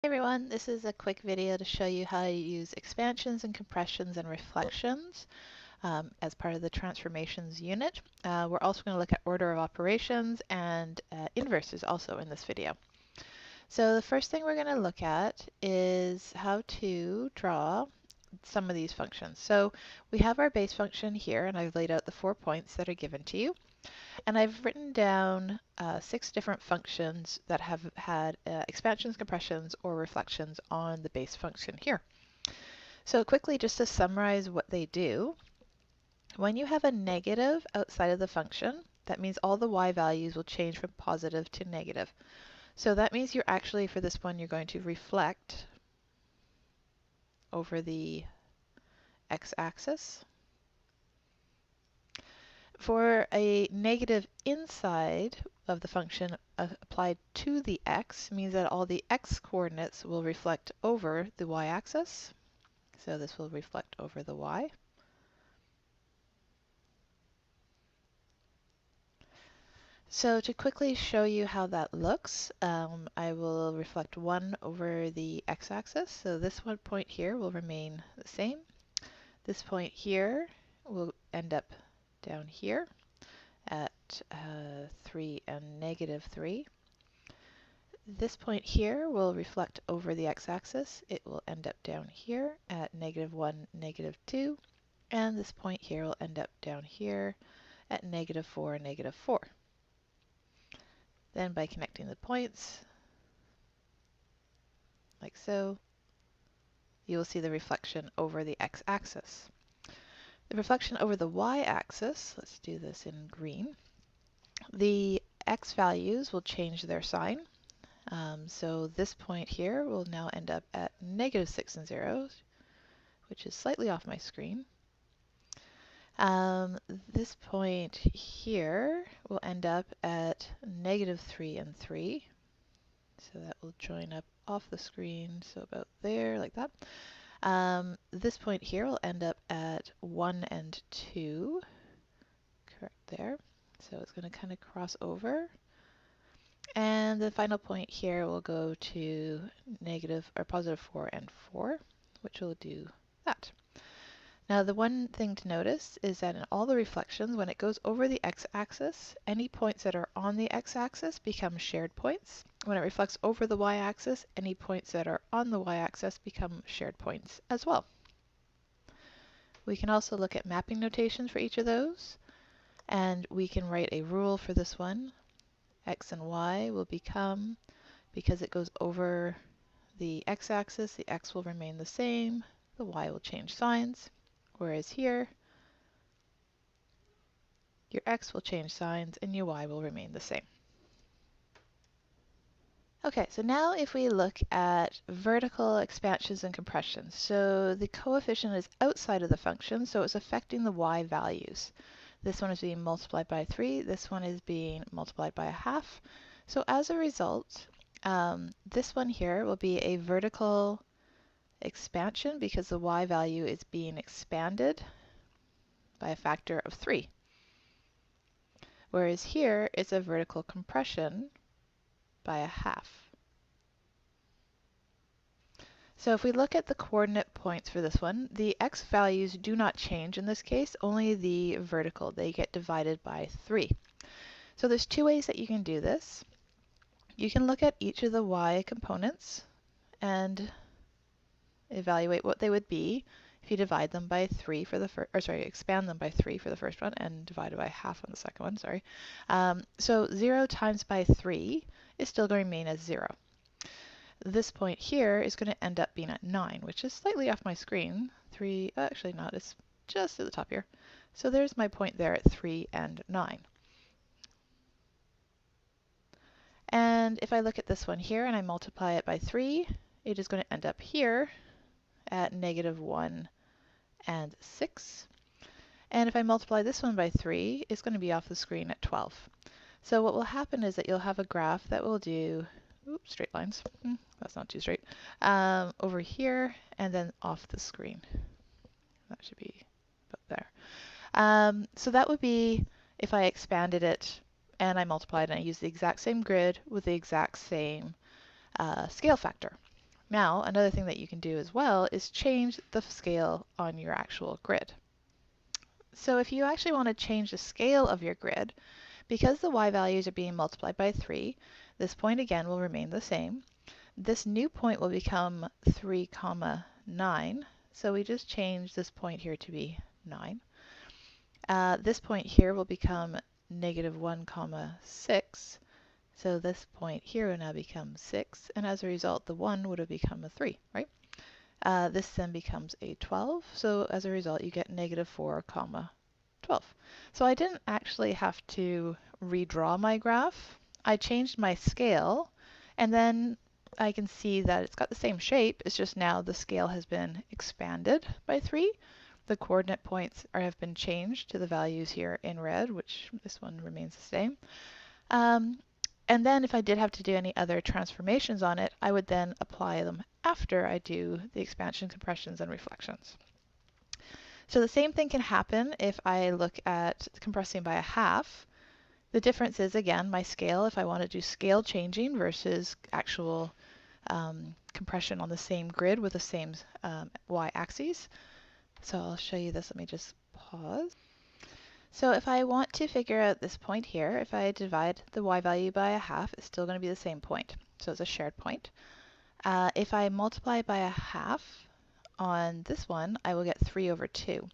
Hey everyone, this is a quick video to show you how to use expansions and compressions and reflections as part of the transformations unit. We're also going to look at order of operations and inverses also in this video. So the first thing we're going to look at is how to draw some of these functions. So we have our base function here, and I've laid out the 4 points that are given to you. And I've written down 6 different functions that have had expansions, compressions, or reflections on the base function here. So quickly, just to summarize what they do, when you have a negative outside of the function, that means all the y values will change from positive to negative. So that means you're actually, for this one, you're going to reflect over the x-axis. For a negative inside of the function applied to the x means that all the x coordinates will reflect over the y-axis. So this will reflect over the y. So to quickly show you how that looks, I will reflect 1 over the x-axis. So this one point here will remain the same. This point here will end up down here at 3 and negative 3. This point here will reflect over the x-axis. It will end up down here at negative 1, negative 2. And this point here will end up down here at negative 4, negative 4. Then by connecting the points, like so, you will see the reflection over the x-axis. The reflection over the y-axis, let's do this in green, the x values will change their sign. So this point here will now end up at negative 6 and 0, which is slightly off my screen. This point here will end up at negative 3 and 3. So that will join up off the screen, so about there, like that. This point here will end up at 1 and 2, correct there. So it's going to kind of cross over. And the final point here will go to negative or positive 4 and 4, which will do that. Now the one thing to notice is that in all the reflections, when it goes over the x-axis, any points that are on the x-axis become shared points. When it reflects over the y-axis, any points that are on the y-axis become shared points as well. We can also look at mapping notations for each of those, and we can write a rule for this one. X and y will become, because it goes over the x-axis, the x will remain the same, the y will change signs, whereas here, your x will change signs and your y will remain the same. Okay, so now if we look at vertical expansions and compressions, so the coefficient is outside of the function, so it's affecting the y values. This one is being multiplied by 3, this one is being multiplied by a half. So as a result, this one here will be a vertical expansion because the y value is being expanded by a factor of 3. Whereas here, it's a vertical compression by a half. So if we look at the coordinate points for this one, the x values do not change in this case, only the vertical. They get divided by 3. So there's 2 ways that you can do this. You can look at each of the y components and evaluate what they would be if you divide them by 3 for the first, or sorry, expand them by 3 for the first one and divide it by half on the second one, sorry. So 0 times by 3 is still going to remain as 0. This point here is going to end up being at 9, which is slightly off my screen. 3, actually not, it's just at the top here. So there's my point there at 3 and 9. And if I look at this one here and I multiply it by 3, it is going to end up here at negative 1 and 6. And if I multiply this one by 3, it's going to be off the screen at 12. So what will happen is that you'll have a graph that will do straight lines. That's not too straight. Over here and then off the screen. That should be about there. So that would be if I expanded it and I multiplied and I used the exact same grid with the exact same scale factor. Now, another thing that you can do as well is change the scale on your actual grid. So if you actually want to change the scale of your grid, because the y values are being multiplied by 3, this point again will remain the same. This new point will become 3, 9. So we just change this point here to be 9. This point here will become negative 1, 6. So this point here will now become 6, and as a result, the 1 would have become a 3, right? This then becomes a 12, so as a result, you get negative 4, 12. So I didn't actually have to redraw my graph. I changed my scale, and then I can see that it's got the same shape, it's just now the scale has been expanded by 3. The coordinate points have been changed to the values here in red, which this one remains the same. And then if I did have to do any other transformations on it, I would then apply them after I do the expansion, compressions, and reflections. So the same thing can happen if I look at compressing by a half. The difference is, again, my scale, if I want to do scale changing versus actual compression on the same grid with the same y-axis. So I'll show you this. Let me just pause. So if I want to figure out this point here, if I divide the y value by a half, it's still going to be the same point. So it's a shared point. If I multiply by a half on this one, I will get 3 over 2.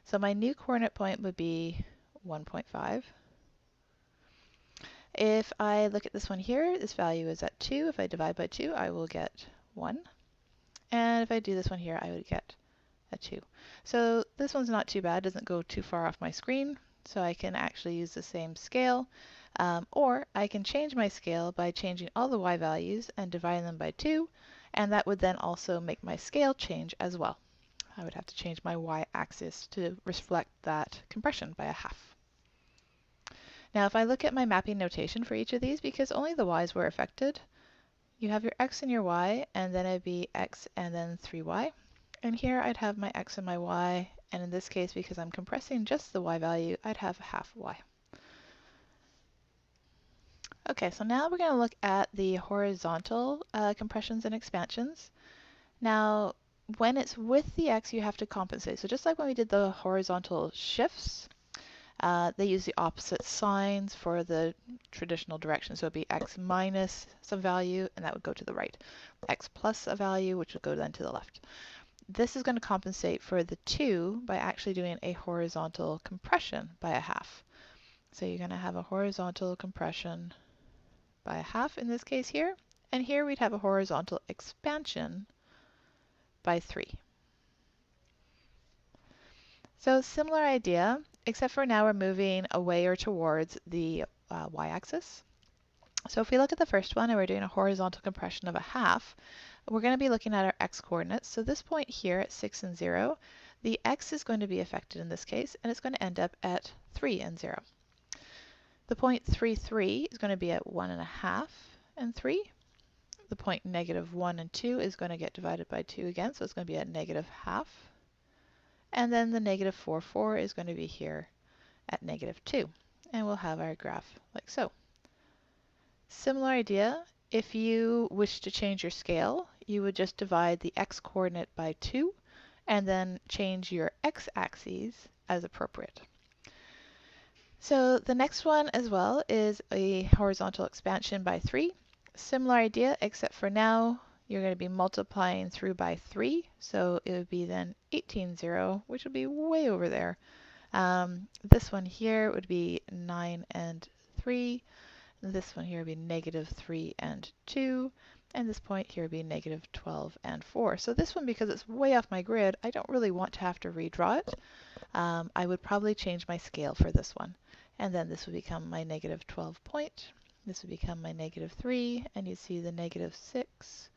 So my new coordinate point would be 1.5. If I look at this one here, this value is at 2. If I divide by 2, I will get 1. And if I do this one here, I would get a 2. So this one's not too bad, doesn't go too far off my screen, so I can actually use the same scale, or I can change my scale by changing all the y values and dividing them by 2, and that would then also make my scale change as well. I would have to change my y-axis to reflect that compression by a half. Now if I look at my mapping notation for each of these, because only the y's were affected, you have your x and your y, and then it'd be x and then 3y. And here I'd have my x and my y, and in this case, because I'm compressing just the y value, I'd have half y. Okay, so now we're going to look at the horizontal compressions and expansions. Now, when it's with the x, you have to compensate. So just like when we did the horizontal shifts, they use the opposite signs for the traditional direction. So it'd be x minus some value, and that would go to the right. X plus a value, which would go then to the left. This is going to compensate for the 2 by actually doing a horizontal compression by a half. So you're going to have a horizontal compression by a half in this case here, and here we'd have a horizontal expansion by 3. So similar idea, except for now we're moving away or towards the y-axis. So if we look at the first one and we're doing a horizontal compression of a half, we're going to be looking at our x-coordinates. So this point here at 6 and 0, the x is going to be affected in this case, and it's going to end up at 3 and 0. The point 3, 3 is going to be at 1.5 and 3. The point negative 1 and 2 is going to get divided by 2 again, so it's going to be at negative half. And then the negative 4, 4 is going to be here at negative 2. And we'll have our graph like so. Similar idea, if you wish to change your scale, you would just divide the x-coordinate by 2 and then change your x-axis as appropriate. So the next one as well is a horizontal expansion by 3. Similar idea, except for now you're going to be multiplying through by 3, so it would be then 18, 0, which would be way over there. This one here would be 9 and 3. This one here would be negative 3 and 2, and this point here would be negative 12 and 4. So this one, because it's way off my grid, I don't really want to have to redraw it. I would probably change my scale for this one. And then this would become my negative 12 point. This would become my negative 3, and you see the negative 6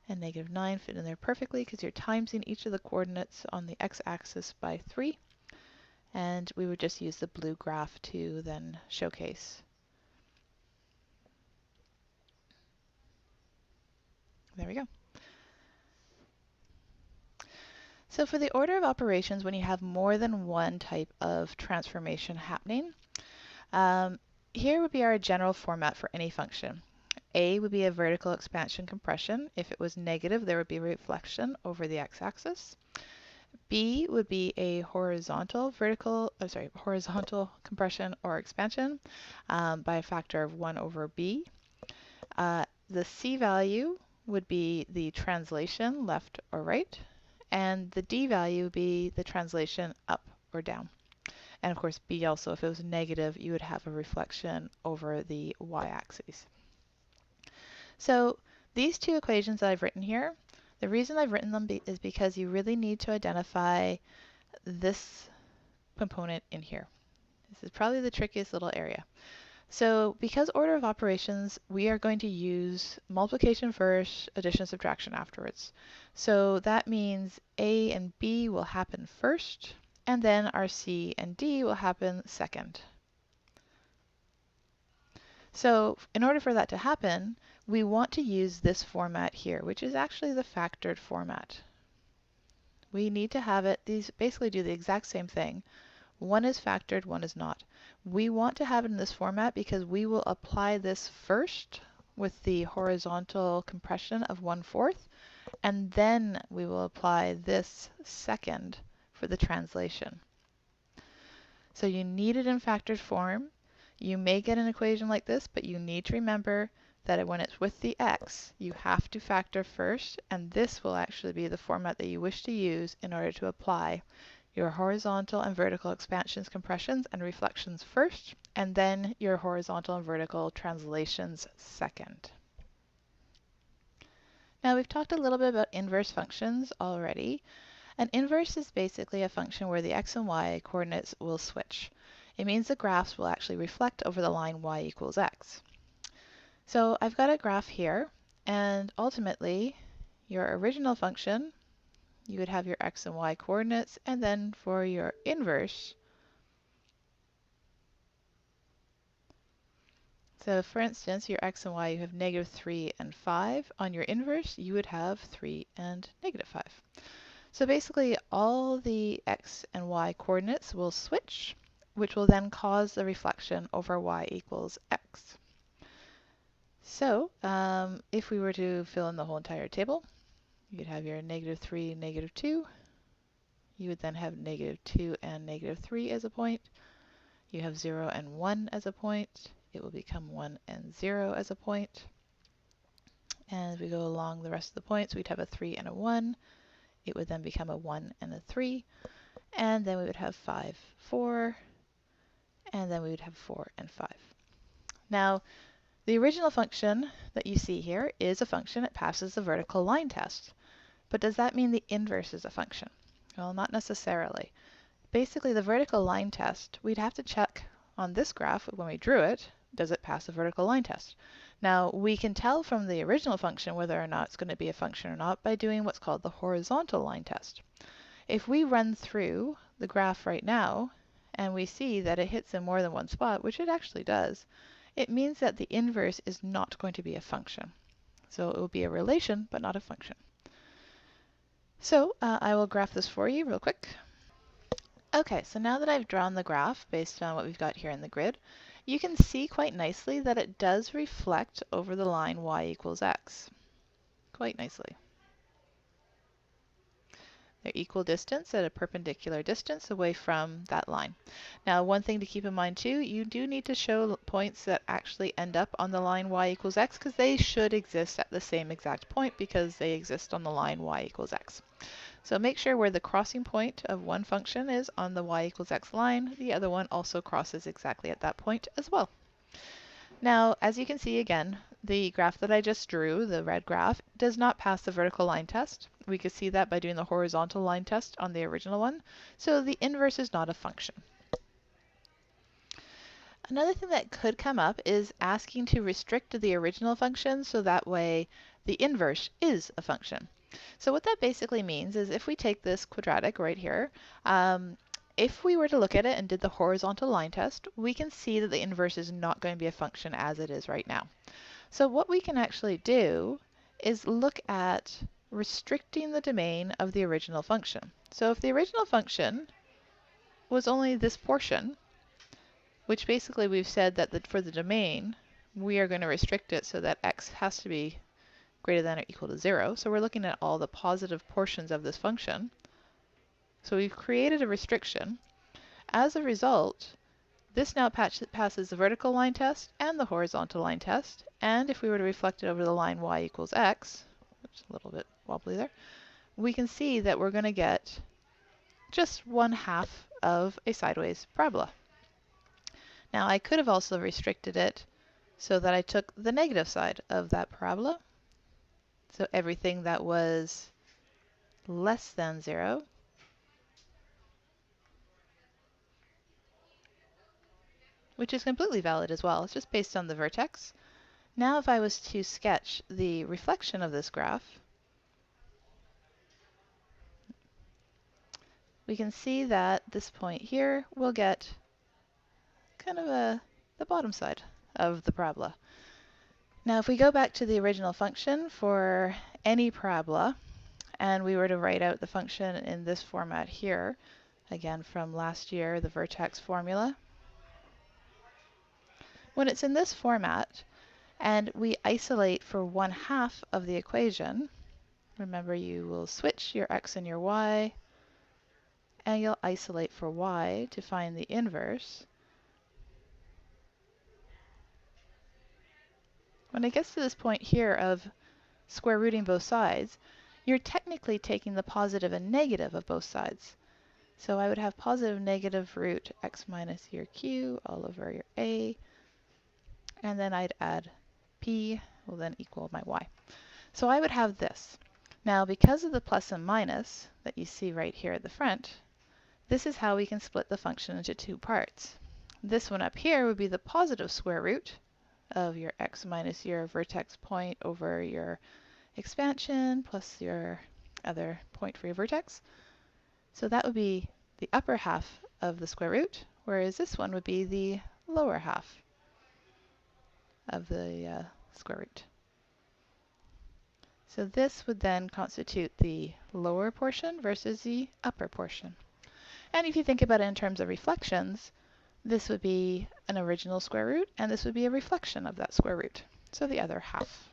and negative 9 fit in there perfectly because you're timesing each of the coordinates on the x-axis by 3. And we would just use the blue graph to then showcase. There we go. So for the order of operations, when you have more than one type of transformation happening, here would be our general format for any function. A would be a vertical expansion compression. If it was negative, there would be reflection over the x-axis. B would be a horizontal compression or expansion by a factor of 1 over B. The C value would be the translation left or right, and the D value would be the translation up or down. And of course, B also, if it was negative, you would have a reflection over the y-axis. So these two equations that I've written here, the reason I've written them is because you really need to identify this component in here. This is probably the trickiest little area. So because order of operations, we are going to use multiplication first, addition, subtraction afterwards. So that means A and B will happen first, and then our C and D will happen second. So in order for that to happen, we want to use this format here, which is actually the factored format. We need to have it, these basically do the exact same thing. One is factored, one is not. We want to have it in this format because we will apply this first with the horizontal compression of 1/4, and then we will apply this second for the translation. So you need it in factored form. You may get an equation like this, but you need to remember that when it's with the x, you have to factor first, and this will actually be the format that you wish to use in order to apply your horizontal and vertical expansions, compressions, and reflections first, and then your horizontal and vertical translations second. Now we've talked a little bit about inverse functions already. An inverse is basically a function where the x and y coordinates will switch. It means the graphs will actually reflect over the line y equals x. So I've got a graph here, and ultimately your original function, you would have your x and y coordinates, and then for your inverse, so for instance, your x and y, you have -3 and 5. On your inverse, you would have 3 and -5. So basically, all the x and y coordinates will switch, which will then cause the reflection over y equals x. So if we were to fill in the whole entire table, you'd have your -3, -2. You would then have -2 and -3 as a point. You have 0 and 1 as a point. It will become 1 and 0 as a point. And as we go along the rest of the points, we'd have a 3 and a 1. It would then become a 1 and a 3. And then we would have 5, 4. And then we would have 4 and 5. Now, the original function that you see here is a function. It passes the vertical line test. But does that mean the inverse is a function? Well, not necessarily. Basically, the vertical line test, we'd have to check on this graph when we drew it, does it pass the vertical line test? Now, we can tell from the original function whether or not it's going to be a function or not by doing what's called the horizontal line test. If we run through the graph right now, and we see that it hits in more than one spot, which it actually does, it means that the inverse is not going to be a function. So it will be a relation, but not a function. So I will graph this for you real quick. Okay, so now that I've drawn the graph based on what we've got here in the grid, you can see quite nicely that it does reflect over the line y equals x. Quite nicely. They're equal distance at a perpendicular distance away from that line. Now, one thing to keep in mind too, you do need to show points that actually end up on the line y equals x because they should exist at the same exact point because they exist on the line y equals x. So make sure where the crossing point of one function is on the y equals x line, the other one also crosses exactly at that point as well. Now, as you can see again, the graph that I just drew, the red graph, does not pass the vertical line test. We could see that by doing the horizontal line test on the original one. So the inverse is not a function. Another thing that could come up is asking to restrict the original function so that way the inverse is a function. So what that basically means is if we take this quadratic right here, if we were to look at it and did the horizontal line test, we can see that the inverse is not going to be a function as it is right now. So what we can actually do is look at restricting the domain of the original function. So if the original function was only this portion, which basically we've said that for the domain, we are going to restrict it so that x has to be greater than or equal to 0. So we're looking at all the positive portions of this function. So we've created a restriction. As a result, this now passes the vertical line test and the horizontal line test. And if we were to reflect it over the line y equals x, which is a little bit wobbly there, we can see that we're going to get just 1/2 of a sideways parabola. Now I could have also restricted it so that I took the negative side of that parabola. So everything that was less than 0 which is completely valid as well. It's just based on the vertex. Now if I was to sketch the reflection of this graph, we can see that this point here will get kind of the bottom side of the parabola. Now if we go back to the original function for any parabola, and we were to write out the function in this format here, again from last year, the vertex formula. When it's in this format, and we isolate for 1/2 of the equation, remember you will switch your x and your y, and you'll isolate for y to find the inverse. When it gets to this point here of square rooting both sides, you're technically taking the positive and negative of both sides. So I would have positive negative root x minus your q all over your a, and then I'd add p will then equal my y. So I would have this. Now because of the plus and minus that you see right here at the front, this is how we can split the function into two parts. This one up here would be the positive square root of your x minus your vertex point over your expansion plus your other point for your vertex. So that would be the upper half of the square root, whereas this one would be the lower half of the square root. So this would then constitute the lower portion versus the upper portion. And if you think about it in terms of reflections, this would be an original square root, and this would be a reflection of that square root, so the other half.